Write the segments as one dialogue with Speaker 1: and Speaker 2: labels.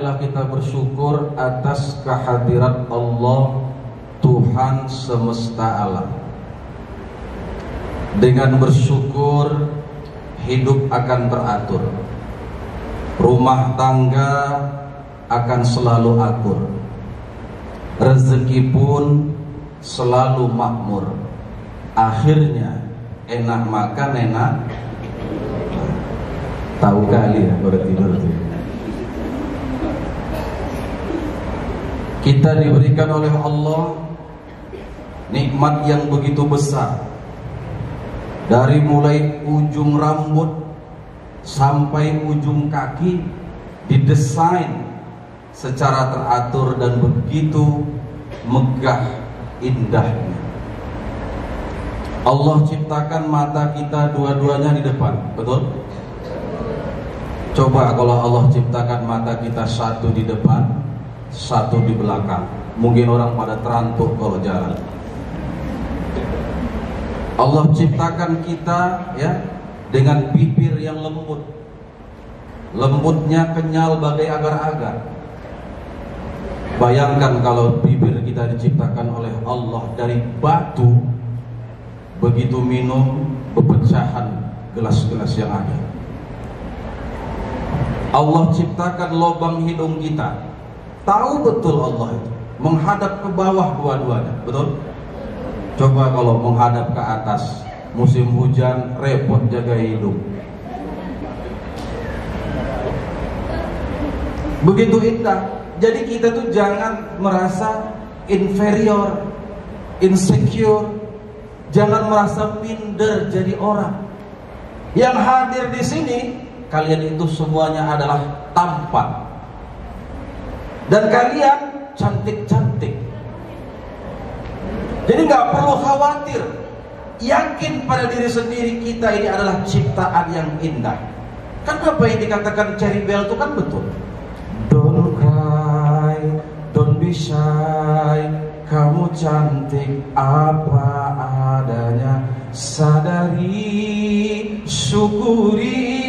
Speaker 1: adalah kita bersyukur atas kehadirat Allah, Tuhan semesta alam. Dengan bersyukur, hidup akan teratur, rumah tangga akan selalu akur, rezeki pun selalu makmur. Akhirnya enak makan, enak tahu kali ya kalau tidur tuh. Kita diberikan oleh Allah nikmat yang begitu besar. Dari mulai ujung rambut sampai ujung kaki didesain secara teratur dan begitu megah indahnya. Allah ciptakan mata kita dua-duanya di depan, betul? Coba kalau Allah ciptakan mata kita satu di depan, satu di belakang, mungkin orang pada terantuk kalau jalan. Allah ciptakan kita ya dengan bibir yang lembut, lembutnya kenyal bagai agar-agar. Bayangkan kalau bibir kita diciptakan oleh Allah dari batu, begitu minum pepecahan gelas-gelas yang ada. Allah ciptakan lubang hidung kita, tahu betul Allah itu menghadap ke bawah dua-duanya, betul? Coba kalau menghadap ke atas, musim hujan repot jaga hidung. Begitu indah. Jadi kita tuh jangan merasa inferior, insecure, jangan merasa minder jadi orang. Yang hadir di sini, kalian itu semuanya adalah tampan, dan kalian cantik-cantik. Jadi nggak perlu khawatir, yakin pada diri sendiri kita ini adalah ciptaan yang indah. Kan apa yang dikatakan Cherry Bell itu kan betul. Don't cry, don't be shy, kamu cantik apa adanya. Sadari, syukuri,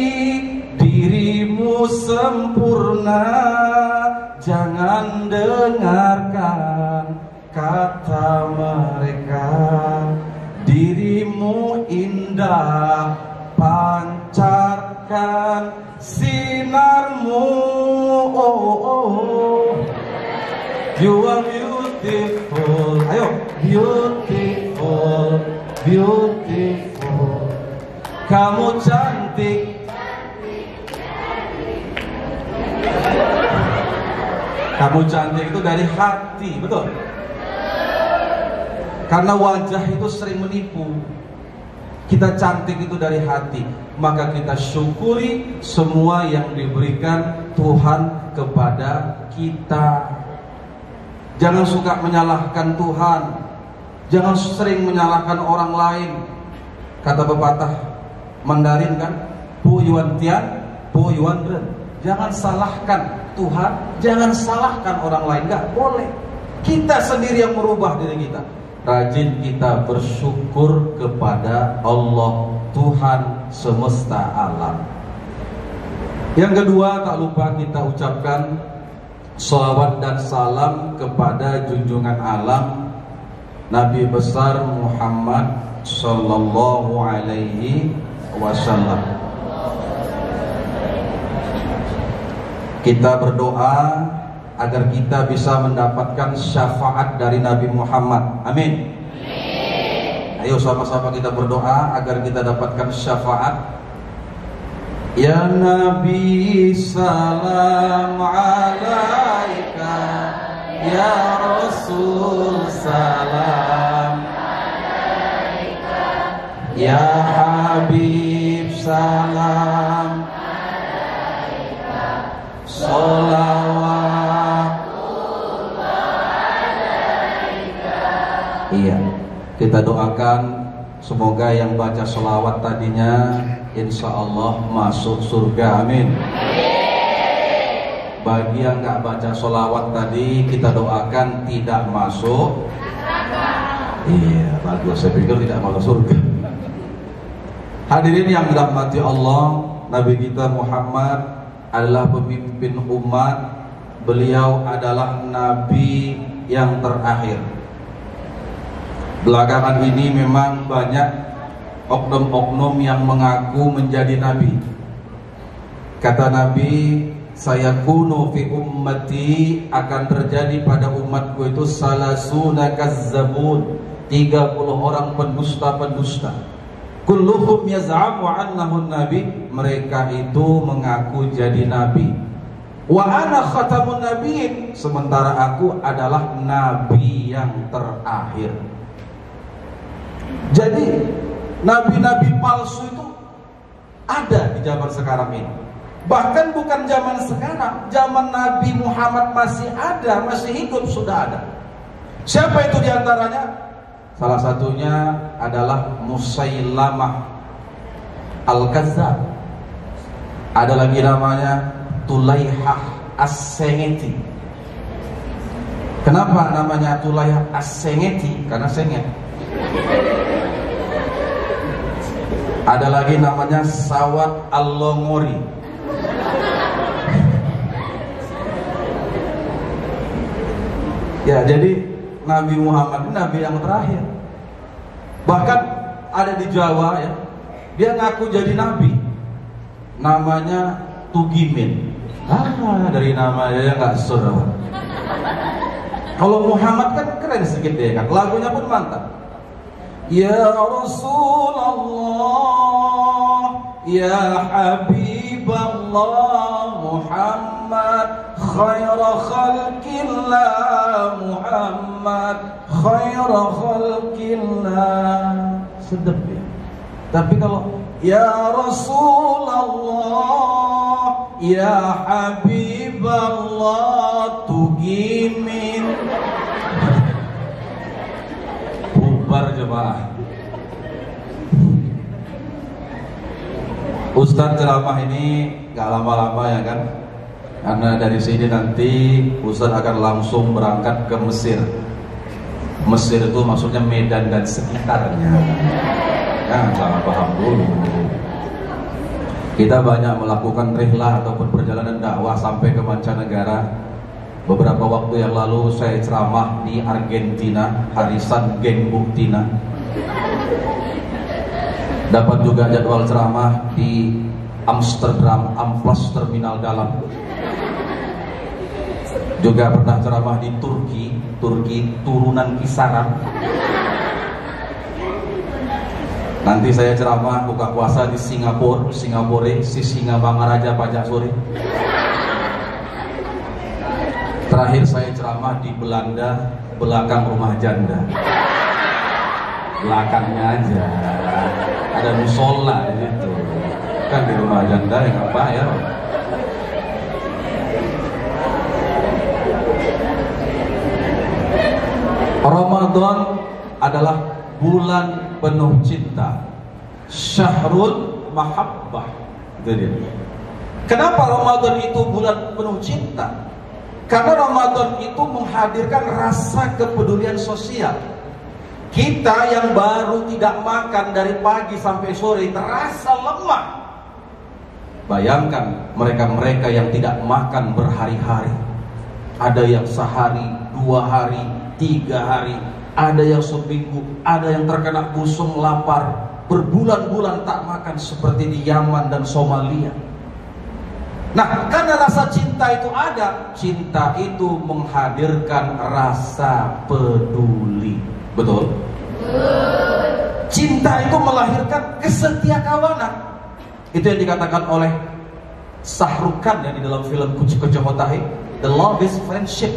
Speaker 1: dirimu sempurna. Jangan dengarkan kata mereka, dirimu indah, pancarkan sinarmu. You are beautiful, ayo, beautiful, beautiful. Kamu cantik, kamu cantik itu dari hati, betul? Karena wajah itu sering menipu. Kita cantik itu dari hati. Maka kita syukuri semua yang diberikan Tuhan kepada kita. Jangan suka menyalahkan Tuhan, jangan sering menyalahkan orang lain. Kata pepatah Mandarin kan, Po Yuan Tian, Po Yuan Ren. Jangan salahkan Tuhan, jangan salahkan orang lain. Gak boleh. Kita sendiri yang merubah diri kita. Rajin kita bersyukur kepada Allah, Tuhan semesta alam. Yang kedua, tak lupa kita ucapkan salawat dan salam kepada junjungan alam Nabi besar Muhammad sallallahu alaihi wasallam. Kita berdoa agar kita bisa mendapatkan syafaat dari Nabi Muhammad. Amin. Ayo sama-sama kita berdoa agar kita dapatkan syafaat. Ya Nabi salam alaika, ya Rasul salam alaika, ya Habib salam alaika, sholawat. Iya, kita doakan semoga yang baca sholawat tadinya insya Allah masuk surga, amin. Bagi yang nggak baca sholawat tadi, kita doakan tidak masuk. Iya, bagus. Saya pikir tidak masuk surga. Hadirin yang dirahmati Allah, Nabi kita Muhammad adalah pemimpin umat beliau adalah nabi yang terakhir. Belakangan ini memang banyak oknum-oknum yang mengaku menjadi nabi. Kata Nabi, saya kuno fi ummati, akan terjadi pada umatku itu salasuna kazzabun, 30 orang pendusta-pendusta. Kulluhum yaz'amu annahu nabi, mereka itu mengaku jadi nabi. Wa ana khatamun nabiyyin, sementara aku adalah nabi yang terakhir. Jadi nabi-nabi palsu itu ada di zaman sekarang ini. Bahkan bukan zaman sekarang, zaman Nabi Muhammad masih ada, masih hidup sudah ada. Siapa itu diantaranya? Salah satunya adalah Musailamah Al-Kazzab. Ada lagi namanya Tulaihah As-Sengeti. Kenapa namanya Tulaihah As-Sengeti? Karena sengit. Ada lagi namanya Sawat Al-Longori. Ya, jadi Nabi Muhammad ini nabi yang terakhir. Bahkan ada di Jawa ya, dia ngaku jadi nabi. Namanya Tugimin. Dari namanya nggak surah. Kalau Muhammad kan keren sedikit deh kan, lagunya pun mantap. Ya Rasulullah, ya Habiballah Muhammad, khaira khalqillah Muhammad, khaira khalqillah. Sedap ya. Tapi kalau ya Rasulullah, ya Habiballah Tugimin, bubar jemaah. Ustadz ceramah ini gak lama-lama ya kan, karena dari sini nanti Ustadz akan langsung berangkat ke Mesir. Mesir itu maksudnya Medan dan sekitarnya. Ya, salah paham dulu. Kita banyak melakukan rihlah ataupun perjalanan dakwah sampai ke mancanegara. Beberapa waktu yang lalu saya ceramah di Argentina, Harisan Geng Buktina. Dapat juga jadwal ceramah di Amsterdam, Amplas Terminal Dalam. Juga pernah ceramah di Turki turunan kisaran. Nanti saya ceramah buka puasa di Singapura, si Singamangaraja Pajak Sore. Terakhir saya ceramah di Belanda, belakang rumah janda. Belakangnya aja ada musola gitu. Kan di rumah janda yang apa ya? Ramadan adalah bulan penuh cinta. Syahrul mahabbah. Itu dia. Kenapa Ramadan itu bulan penuh cinta? Karena Ramadan itu menghadirkan rasa kepedulian sosial. Kita yang baru tidak makan dari pagi sampai sore terasa lemah. Bayangkan mereka-mereka yang tidak makan berhari-hari. Ada yang sehari, 2 hari, 3 hari, ada yang seminggu, ada yang terkena busung lapar, berbulan-bulan tak makan seperti di Yaman dan Somalia. Nah, karena rasa cinta itu ada, cinta itu menghadirkan rasa peduli. Betul? Cinta itu melahirkan kesetiakawanan. Itu yang dikatakan oleh Sahrukan ya di dalam film Kucu-Kucu Hotahe, The Love is Friendship.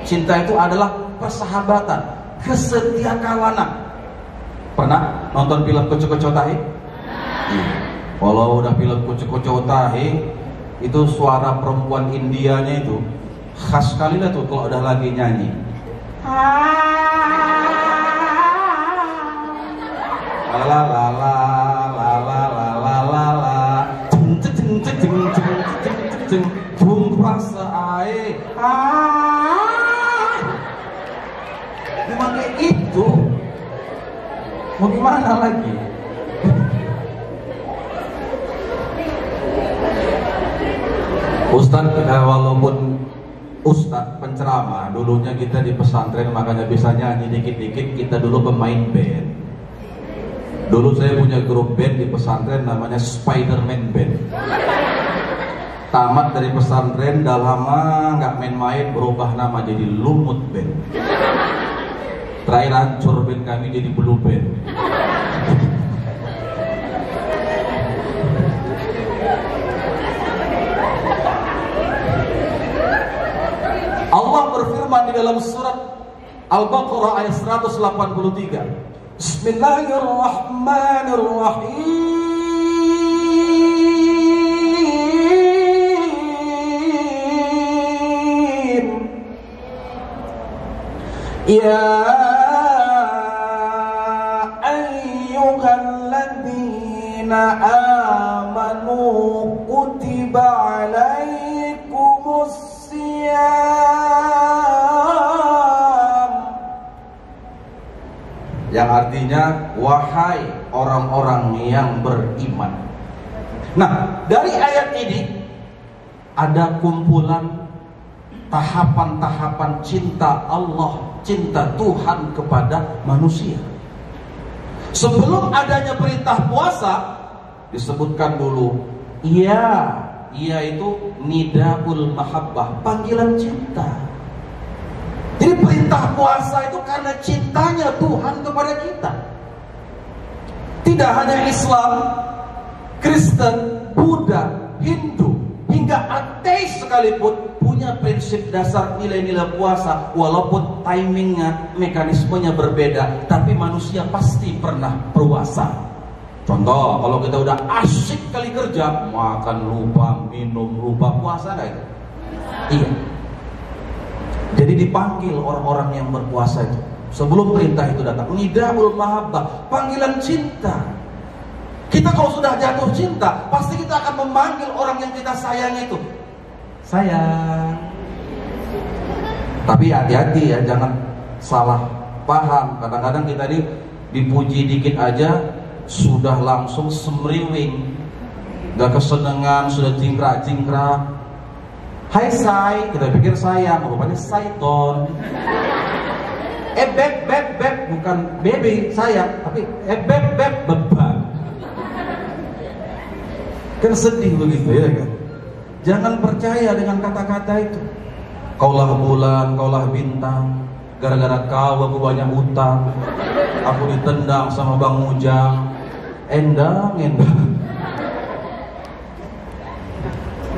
Speaker 1: Cinta itu adalah persahabatan, kesetiakawanan. Pernah nonton film Kucu-Kucu Hotahe? Kalau udah film Kucu-Kucu Hotahe, itu suara perempuan Indianya itu khas sekali lah tuh kalau udah lagi nyanyi. La la la la la la la la la, jeng jeng jeng jeng jeng jeng jeng, bung rasa ae. Memang kayak itu. Mau gimana lagi? Ustadz walaupun ustadz penceramah. Dulunya kita di pesantren makanya bisa nyanyi dikit-dikit. Kita dulu pemain band. Dulu saya punya grup band di pesantren namanya Spiderman Band. Tamat dari pesantren, dah lama nggak main-main, berubah nama jadi Lumut Band. Terakhir hancur band kami jadi Blue Band. Allah berfirman di dalam surat Al-Baqarah ayat 183. Bismillahirrahmanirrahim. Ya ayyuhalladzina amanu kutiba alaikumus siyam, yang artinya wahai orang-orang yang beriman. Nah, dari ayat ini ada kumpulan tahapan-tahapan cinta Allah, cinta Tuhan kepada manusia. Sebelum adanya perintah puasa disebutkan dulu iya itu nidaul mahabbah, panggilan cinta. Jadi perintah puasa itu karena cintanya Tuhan kepada kita. Tidak hanya Islam, Kristen, Buddha, Hindu, hingga ateis sekalipun punya prinsip dasar nilai-nilai puasa. Walaupun timingnya, mekanismenya berbeda, tapi manusia pasti pernah puasa. Contoh, kalau kita udah asyik kali kerja, makan lupa, minum lupa, puasa nggak itu? Iya. Jadi dipanggil orang-orang yang berpuasa itu sebelum perintah itu datang. Nidaul mahabbah, panggilan cinta. Kita kalau sudah jatuh cinta, pasti kita akan memanggil orang yang kita sayang itu, sayang. Tapi hati-hati ya, jangan salah paham. Kadang-kadang kita ini dipuji dikit aja sudah langsung semriwing, gak kesenangan, sudah jingkrak-jingkrak. Hai say, kita pikir sayang, rupanya sayton. Beb, bukan baby sayang, tapi beb, beban. Kan sedih begitu ya kan. Jangan percaya dengan kata-kata itu. Kaulah bulan, kaulah bintang, gara-gara kau aku banyak utang, aku ditendang sama Bang Ujang. Endang.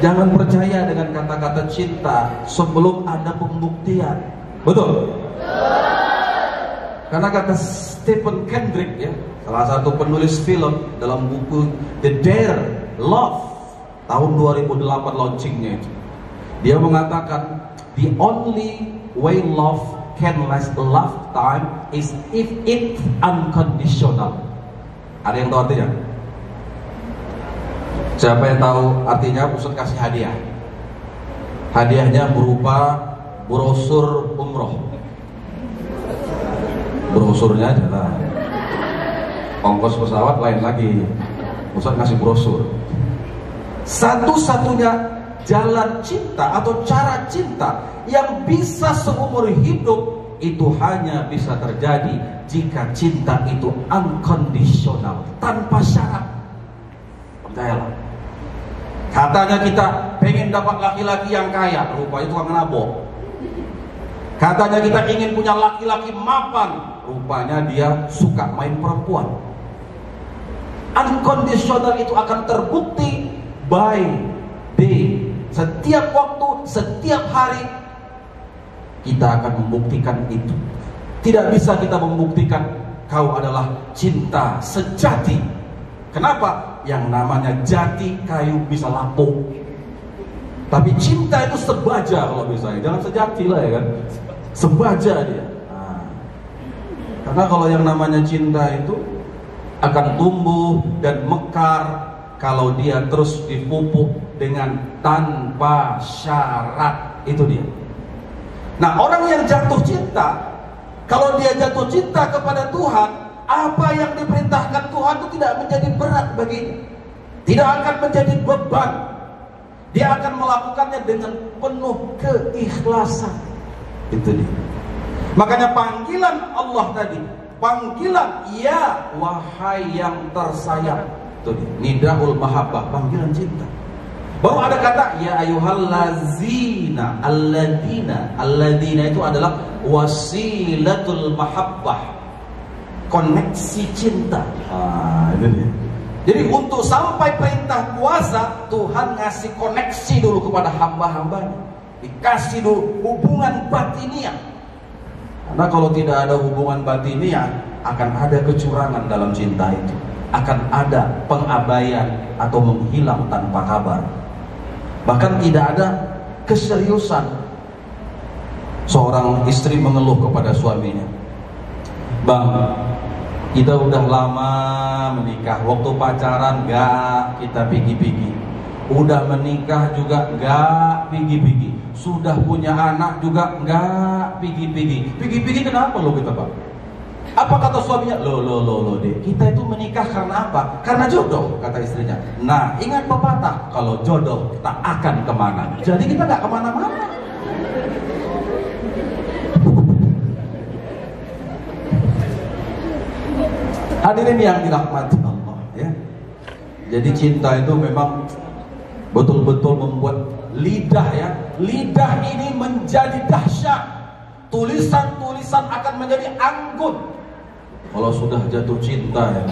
Speaker 1: Jangan percaya dengan kata-kata cinta sebelum ada pembuktian. Betul? Karena kata Stephen Kendrick ya, salah satu penulis film, dalam buku The Dare Love tahun 2008 launchingnya itu, dia mengatakan the only way love can last a lifetime is if it's unconditional. Ada yang tahu artinya? Siapa yang tahu artinya? Ustaz kasih hadiah. Hadiahnya berupa brosur umroh. Brosurnya aja lah. Ongkos pesawat lain lagi. Ustaz kasih brosur. Satu-satunya jalan cinta atau cara cinta yang bisa seumur hidup itu hanya bisa terjadi jika cinta itu unconditional, tanpa syarat. Percayalah. Katanya kita pengen dapat laki-laki yang kaya, rupa itu tukang nabok. Katanya kita ingin punya laki-laki mapan, rupanya dia suka main perempuan. Unconditional itu akan terbukti by day. Setiap waktu, setiap hari kita akan membuktikan itu. Tidak bisa kita membuktikan kau adalah cinta sejati. Kenapa? Yang namanya jati kayu bisa lapuk, tapi cinta itu sebaja. Kalau misalnya jangan sejati lah ya kan, sebaja dia. Karena kalau yang namanya cinta itu akan tumbuh dan mekar kalau dia terus dipupuk dengan tanpa syarat. Itu dia. Nah, orang yang jatuh cinta, kalau dia jatuh cinta kepada Tuhan, apa yang diperintahkan Tuhan itu tidak menjadi berat baginya, tidak akan menjadi beban. Dia akan melakukannya dengan penuh keikhlasan. Itu dia. Makanya panggilan Allah tadi, panggilan ya wahai yang tersayang. Itu dia. Nidaul mahabbah, panggilan cinta. Baru ada kata ya ayyuhallazina, alladzina itu adalah wasilatul mahabbah, koneksi cinta. Itu dia. Jadi untuk sampai perintah puasa, Tuhan ngasih koneksi dulu kepada hamba-hambanya. Dikasih dulu hubungan batiniah. Karena kalau tidak ada hubungan batiniah, akan ada kecurangan dalam cinta itu. Akan ada pengabaian atau menghilang tanpa kabar. Bahkan tidak ada keseriusan. Seorang istri mengeluh kepada suaminya, "Bang, kita udah lama menikah, waktu pacaran gak kita pigi-pigi, udah menikah juga gak pigi-pigi, sudah punya anak juga gak pigi-pigi. Pigi-pigi kenapa lo kita Pak?" Apa kata suaminya? Lo deh, kita itu menikah karena apa? Karena jodoh, kata istrinya. Nah, ingat pepatah, kalau jodoh tak akan kemana. Jadi kita gak kemana-mana. Hadirin yang dirahmati Allah, ya. Jadi cinta itu memang betul-betul membuat lidah, ya. Lidah ini menjadi dahsyat. Tulisan-tulisan akan menjadi anggun kalau sudah jatuh cinta, ya.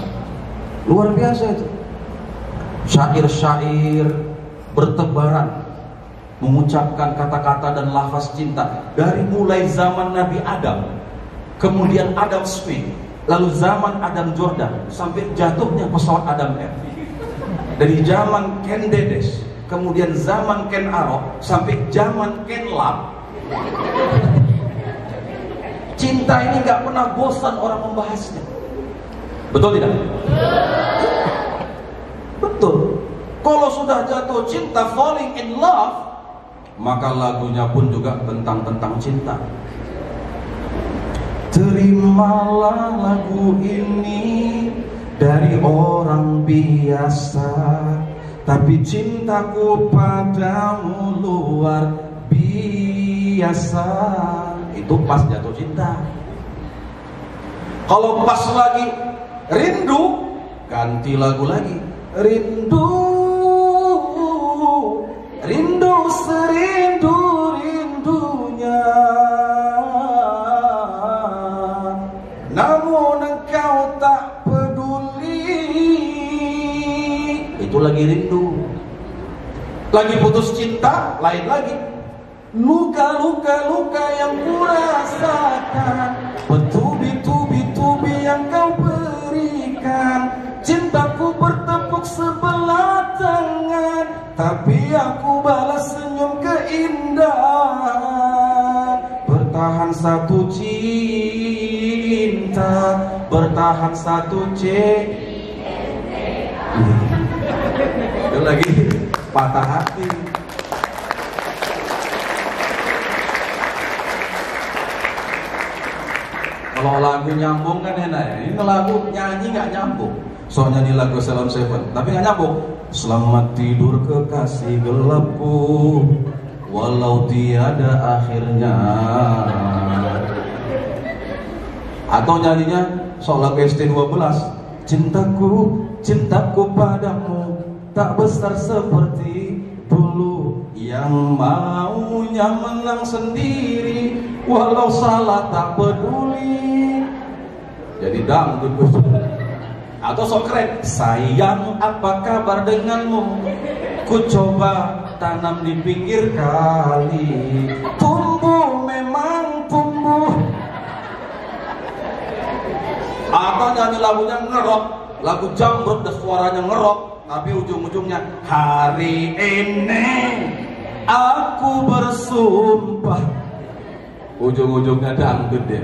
Speaker 1: Luar biasa itu. Syair-syair bertebaran mengucapkan kata-kata dan lafaz cinta dari mulai zaman Nabi Adam, kemudian Adam Smith, lalu zaman Adam Jordan, sampai jatuhnya pesawat Adam Air. Dari zaman Ken Dedes, kemudian zaman Ken Arok, sampai zaman Ken Lam. Cinta ini gak pernah bosan orang membahasnya. Betul tidak? Betul. Kalau sudah jatuh cinta, falling in love, maka lagunya pun juga tentang cinta. Terimalah lagu ini dari orang biasa, tapi cintaku padamu luar biasa. Itu pas jatuh cinta. Kalau pas lagi rindu, ganti lagu lagi. Rindu, rindu serindu-rindunya, namun engkau tak peduli. Itu lagi rindu. Lagi putus cinta, lain lagi. Luka-luka yang kurasakan, bertubi-tubi yang kau berikan. Cintaku bertepuk sebelah tangan, tapi aku balas senyum keindahan. Bertahan satu cinta, bertahan satu Itu lagi patah hati. Kalau lagu nyambung kan enak ya. Ini lagu nyanyi nggak nyambung. Soalnya di lagu Salam Seven, tapi nggak nyambung. Selamat tidur kekasih gelapku, walau tiada akhirnya. Atau nyanyinya soal lagu ST12, cintaku, cintaku padamu tak besar seperti dulu, yang maunya menang sendiri, walau salah tak peduli. Jadi dangdut. Atau sok keren, sayang apa kabar denganmu, ku coba tanam di pinggir kali, tumbuh memang tumbuh. Atau nyanyi lagunya ngerok, lagu jambrut dan suaranya ngerok, tapi ujung-ujungnya hari ini aku bersumpah, ujung-ujungnya dangdut deh.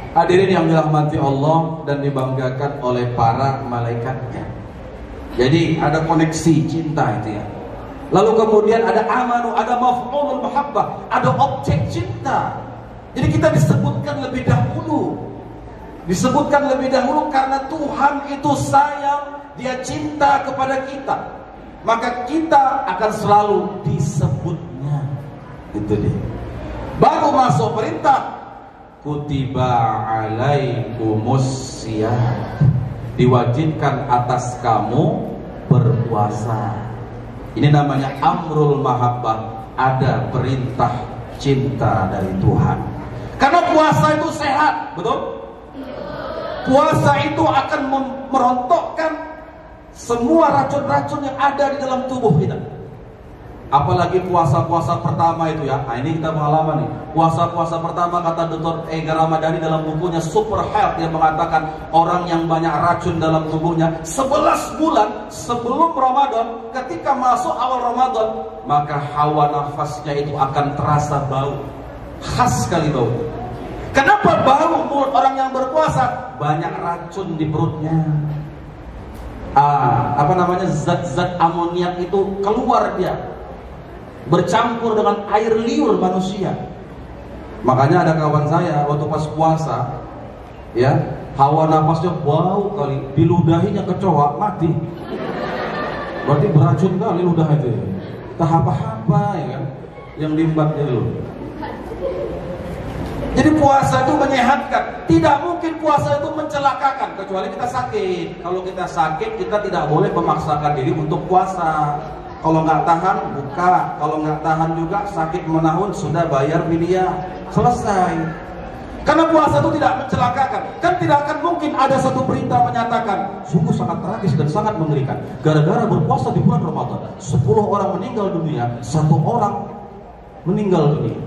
Speaker 1: Hadirin yang dirahmati Allah dan dibanggakan oleh para malaikatnya. Jadi ada koneksi cinta itu ya. Lalu kemudian ada amanu, ada maf'ulul mahabbah, ada objek cinta. Jadi kita disebutkan lebih dahulu. Disebutkan lebih dahulu karena Tuhan itu sayang, Dia cinta kepada kita. maka kita akan selalu disebutnya. Itu dia. Baru masuk perintah, kutiba alaikumus syiyam, diwajibkan atas kamu berpuasa. Ini namanya amrul mahabbah, ada perintah cinta dari Tuhan. Karena puasa itu sehat, betul? Puasa itu akan merontokkan semua racun-racun yang ada di dalam tubuh kita. Apalagi puasa-puasa pertama itu ya. Nah, ini kita pengalaman nih. Puasa-puasa pertama, kata Dr. Ega Ramadhani dalam bukunya Super Health, yang mengatakan orang yang banyak racun dalam tubuhnya 11 bulan sebelum Ramadan, ketika masuk awal Ramadan, maka hawa nafasnya itu akan terasa bau. Khas sekali bau. Kenapa bau mulut orang yang berpuasa? Banyak racun di perutnya. Zat-zat amoniak itu keluar dia, bercampur dengan air liur manusia. Makanya ada kawan saya waktu pas puasa, ya, hawa nafasnya bau kali, diludahinya kecoa mati. Berarti beracun kali ludah itu. Tahap apa ya kan? Yang limbatnya dulu. Jadi puasa itu menyehatkan. Tidak mungkin puasa itu mencelakakan, kecuali kita sakit. Kalau kita sakit, kita tidak boleh memaksakan diri untuk puasa. Kalau nggak tahan, buka. Kalau nggak tahan juga, sakit menahun, sudah bayar fidyah, selesai. Karena puasa itu tidak mencelakakan. Kan tidak akan mungkin ada satu berita menyatakan sungguh sangat tragis dan sangat mengerikan, gara-gara berpuasa di bulan Ramadan 10 orang meninggal dunia, 1 orang meninggal dunia,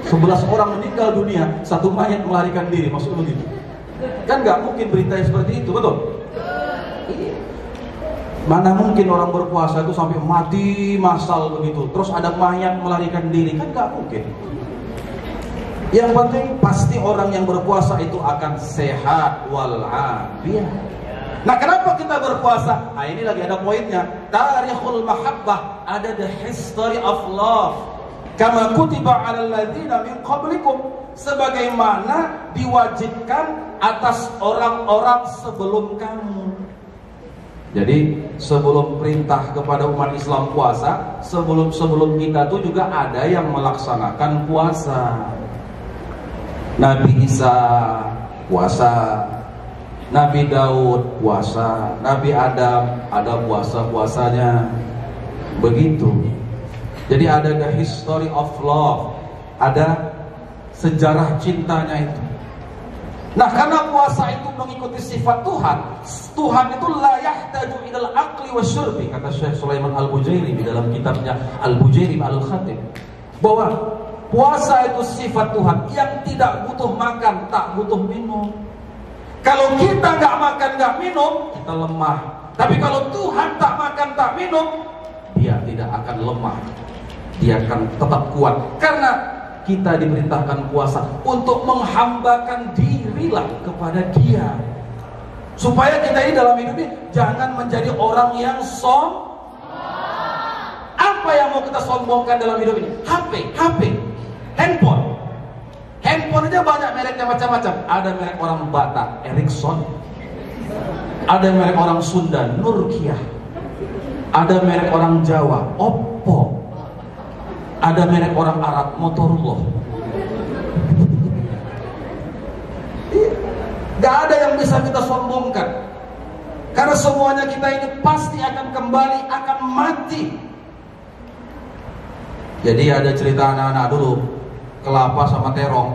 Speaker 1: 11 orang meninggal dunia, 1 mayat melarikan diri, maksudnya begitu. Kan nggak mungkin berita seperti itu, betul? Mana mungkin orang berpuasa itu sampai mati massal begitu, terus ada mayat melarikan diri, kan nggak mungkin. Yang penting pasti orang yang berpuasa itu akan sehat walafiat. Nah, kenapa kita berpuasa? Nah, ini lagi ada poinnya. Tarikhul mahabbah, ada the history of love. Kama kutiba 'alal ladzina min qablikum, sebagaimana diwajibkan atas orang-orang sebelum kamu. Jadi sebelum perintah kepada umat Islam puasa, sebelum kita tuh juga ada yang melaksanakan puasa. Nabi Isa puasa, Nabi Daud puasa, Nabi Adam ada puasa-puasanya. Begitu. Jadi ada the history of love, ada sejarah cintanya itu. Nah, karena puasa itu mengikuti sifat Tuhan, Tuhan itu la yahtaju ilal aqli wasyurbi, kata Syekh Sulaiman Al-Bujairi di dalam kitabnya Al-Bujairi Al-Khatib, bahwa puasa itu sifat Tuhan yang tidak butuh makan, tak butuh minum. Kalau kita nggak makan, nggak minum, kita lemah. Tapi kalau Tuhan tak makan, tak minum, dia tidak akan lemah. Dia akan tetap kuat. Karena kita diperintahkan puasa untuk menghambakan dirilah kepada Dia, supaya kita ini dalam hidup ini jangan menjadi orang yang sombong. Apa yang mau kita sombongkan dalam hidup ini? HP, handphone aja banyak mereknya macam-macam. Ada merek orang Batak, Ericsson. Ada merek orang Sunda, Nokia. Ada merek orang Jawa, Oppo. Ada merek orang Arab, Motorola. Gak ada yang bisa kita sombongkan, karena semuanya kita ini pasti akan kembali, akan mati. Jadi ada cerita anak-anak dulu, kelapa sama terong.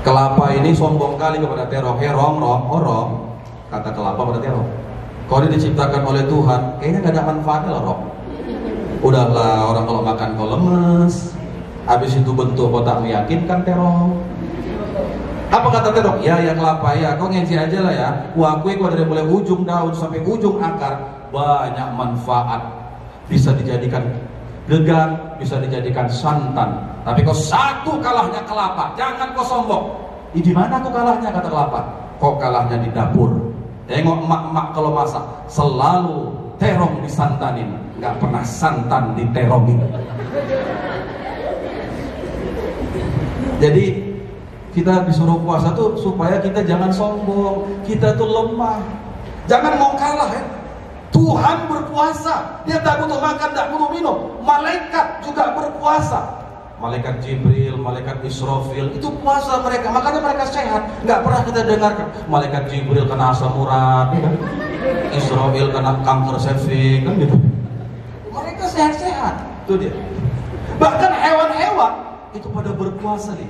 Speaker 1: Kelapa ini sombong kali kepada terong. Rong, kata kelapa pada terong, kau ini diciptakan oleh Tuhan, kayaknya gak ada manfaatnya loh, Rong. Udahlah, orang kalau makan kau lemes, habis itu bentuk kau tak meyakinkan, terong. Apa kata terong? Ya kelapa ya, kau ngensi aja lah ya. Wakui kau dari mulai ujung daun sampai ujung akar, banyak manfaat. Bisa dijadikan gegang, bisa dijadikan santan. Tapi kau satu kalahnya kelapa, jangan kau sombong. Di mana kau kalahnya, kata kelapa? Kau kalahnya di dapur. Tengok emak-emak kalau masak, selalu terong disantanin, nggak pernah santan diterongin. Jadi kita disuruh puasa tuh supaya kita jangan sombong, kita tuh lemah, jangan mau kalah ya. Tuhan berpuasa, dia tak butuh makan, tak butuh minum. Malaikat juga berpuasa. Malaikat Jibril, malaikat Israfil, itu puasa mereka, makanya mereka sehat. Nggak pernah kita dengarkan malaikat Jibril kena asam urat, Israfil kena kanker cervix, kan gitu. Mereka sehat-sehat, itu dia. Bahkan hewan-hewan itu pada berpuasa nih,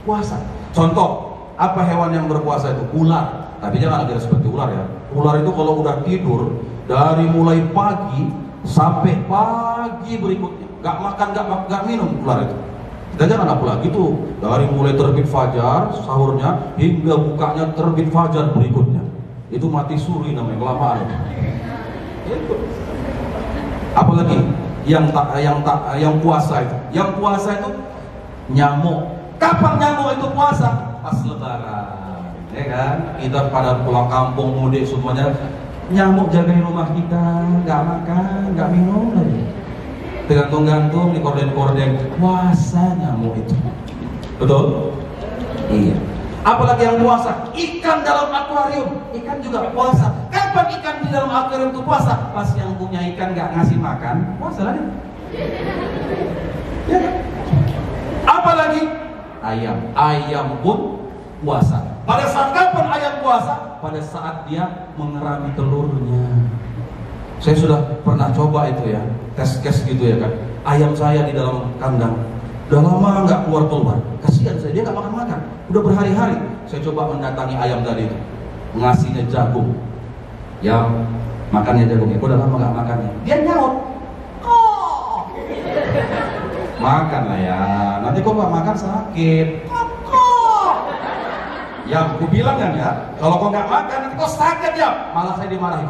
Speaker 1: puasa. Contoh, apa hewan yang berpuasa itu? Ular. Tapi jangan ada seperti ular ya. Ular itu kalau udah tidur dari mulai pagi sampai pagi berikutnya, gak makan, gak minum ular itu. Dan jangan apalagi tuh dari mulai terbit fajar sahurnya hingga bukanya terbit fajar berikutnya. Itu mati suri namanya, kelamaan. Itu. Apalagi yang puasa itu. Yang puasa itu nyamuk. Kapan nyamuk itu puasa? Pas lebaran. Ya kan? Kita pada pulang kampung mudik semuanya, nyamuk jagain rumah kita, nggak makan, nggak minum lagi. Tergantung-gantung di korden-korden, puasa nyamuk itu. Betul? Iya. Apalagi yang puasa, ikan dalam akuarium, ikan juga puasa. Kapan ikan di dalam akuarium itu puasa? Pas yang punya ikan nggak ngasih makan, puasa lagi. Ya kan? Apalagi ayam pun puasa. Pada saat kapan ayam puasa? Pada saat dia mengerami telurnya. Saya sudah pernah coba itu ya, tes gitu ya kan. Ayam saya di dalam kandang, udah lama nggak keluar. Kasihan saya, dia nggak makan. Udah berhari-hari. Saya coba mendatangi ayam tadi itu, ngasihnya jagung. Ya, makannya jagungnya. Udah lama nggak makannya. Dia nyaut. Oh. Makan lah ya. Nanti kok nggak makan sakit. Ya, aku bilang kan ya, kalau kau nggak makan nanti kau sakit ya. Malah saya dimarahi.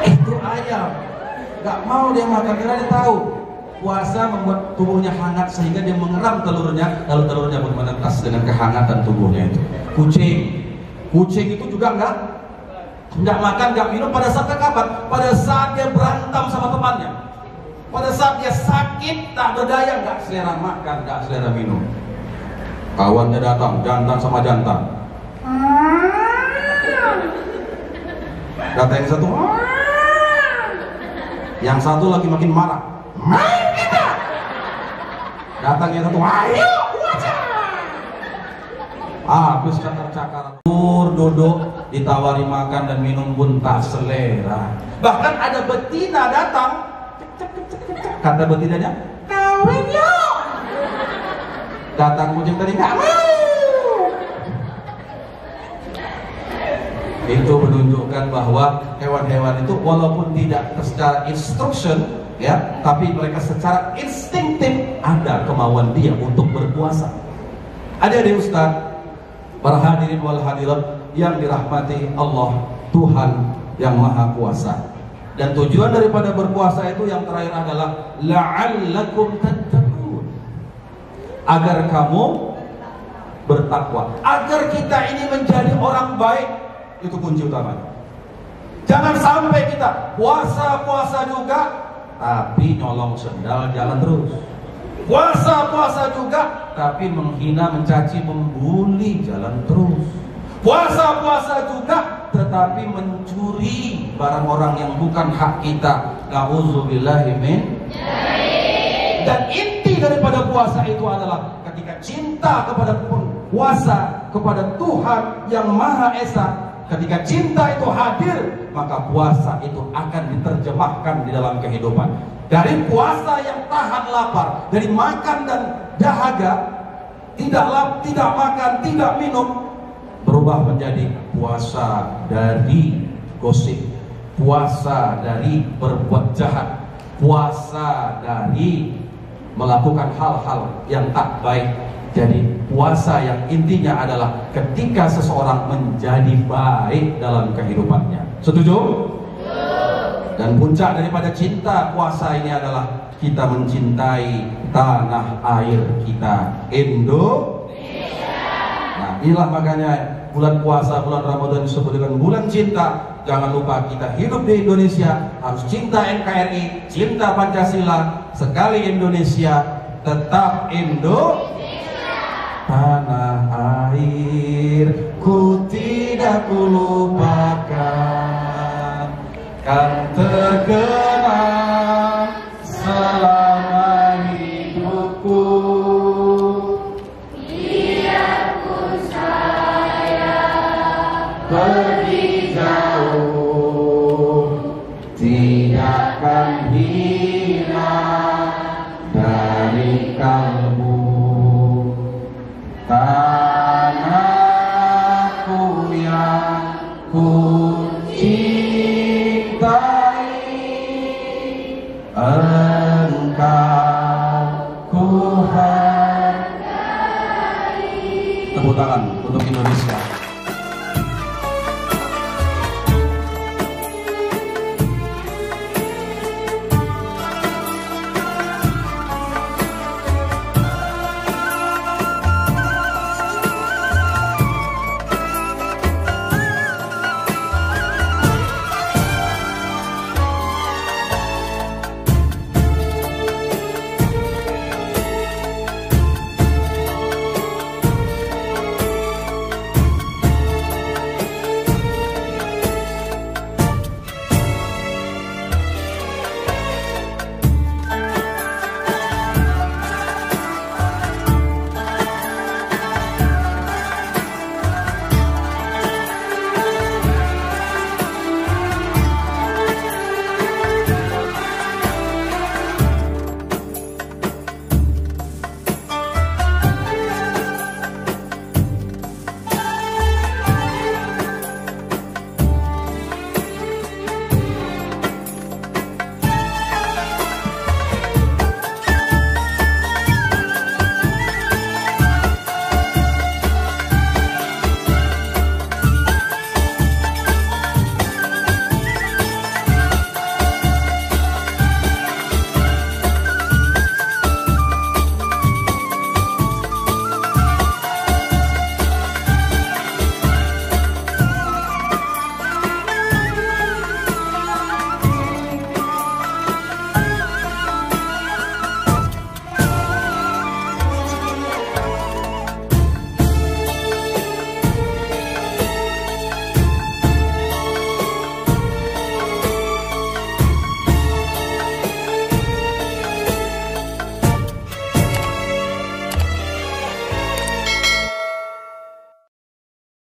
Speaker 1: Itu ayam, nggak mau dia makan karena dia tahu puasa membuat tubuhnya hangat sehingga dia mengeram telurnya, lalu telurnya pun menetas dengan kehangatan tubuhnya itu. Kucing itu juga nggak makan, nggak minum pada saat kapan? Pada saat dia berantem sama temannya. Pada saat dia sakit, tak berdaya, nggak selera makan, nggak selera minum. Kawannya datang, jantan sama jantan. Datang yang satu, yang satu lagi makin marah. Main kita. Datang yang satu, ayo, wajah. Habis cakar-cakar, duduk, ditawari makan dan minum pun tak selera. Bahkan ada betina datang. Kata betinanya, kawin yuk. Datang kucing tadi, nggak mau. Itu menunjukkan bahwa hewan-hewan itu walaupun tidak secara instruction ya, tapi mereka secara instinktif ada kemauan dia untuk berpuasa. Adik-adik Ustaz, para hadirin wal hadirat yang dirahmati Allah, Tuhan yang Maha Kuasa. Dan tujuan daripada berpuasa itu yang terakhir adalah la'allakum tattaqun, agar kamu bertakwa, agar kita ini menjadi orang baik. Itu kunci utamanya. Jangan sampai kita puasa juga tapi nyolong sendal jalan terus. Puasa juga tapi menghina, mencaci, membuli jalan terus. Puasa juga tetapi mencuri barang orang yang bukan hak kita. Na'udzubillahi min. Dan inti daripada puasa itu adalah ketika cinta kepada puasa kepada Tuhan yang Maha Esa, ketika cinta itu hadir, maka puasa itu akan diterjemahkan di dalam kehidupan. Dari puasa yang tahan lapar, dari makan dan dahaga, tidak makan, tidak minum, berubah menjadi puasa dari gosip, puasa dari berbuat jahat, puasa dari melakukan hal-hal yang tak baik. Jadi puasa yang intinya adalah ketika seseorang menjadi baik dalam kehidupannya. Setuju? Dan puncak daripada cinta puasa ini adalah kita mencintai tanah air kita, Indonesia. Nah, inilah makanya bulan puasa, bulan Ramadan disebut dengan bulan cinta. Jangan lupa kita hidup di Indonesia, harus cinta NKRI, cinta Pancasila. Sekali Indonesia, tetap Indonesia. tanah airku tidak kulupakan, kan terkenang selama hidupku. Biarpun saya pergi jauh, tidakkan hilang dari kalbu. Tanahku yang ku cintai,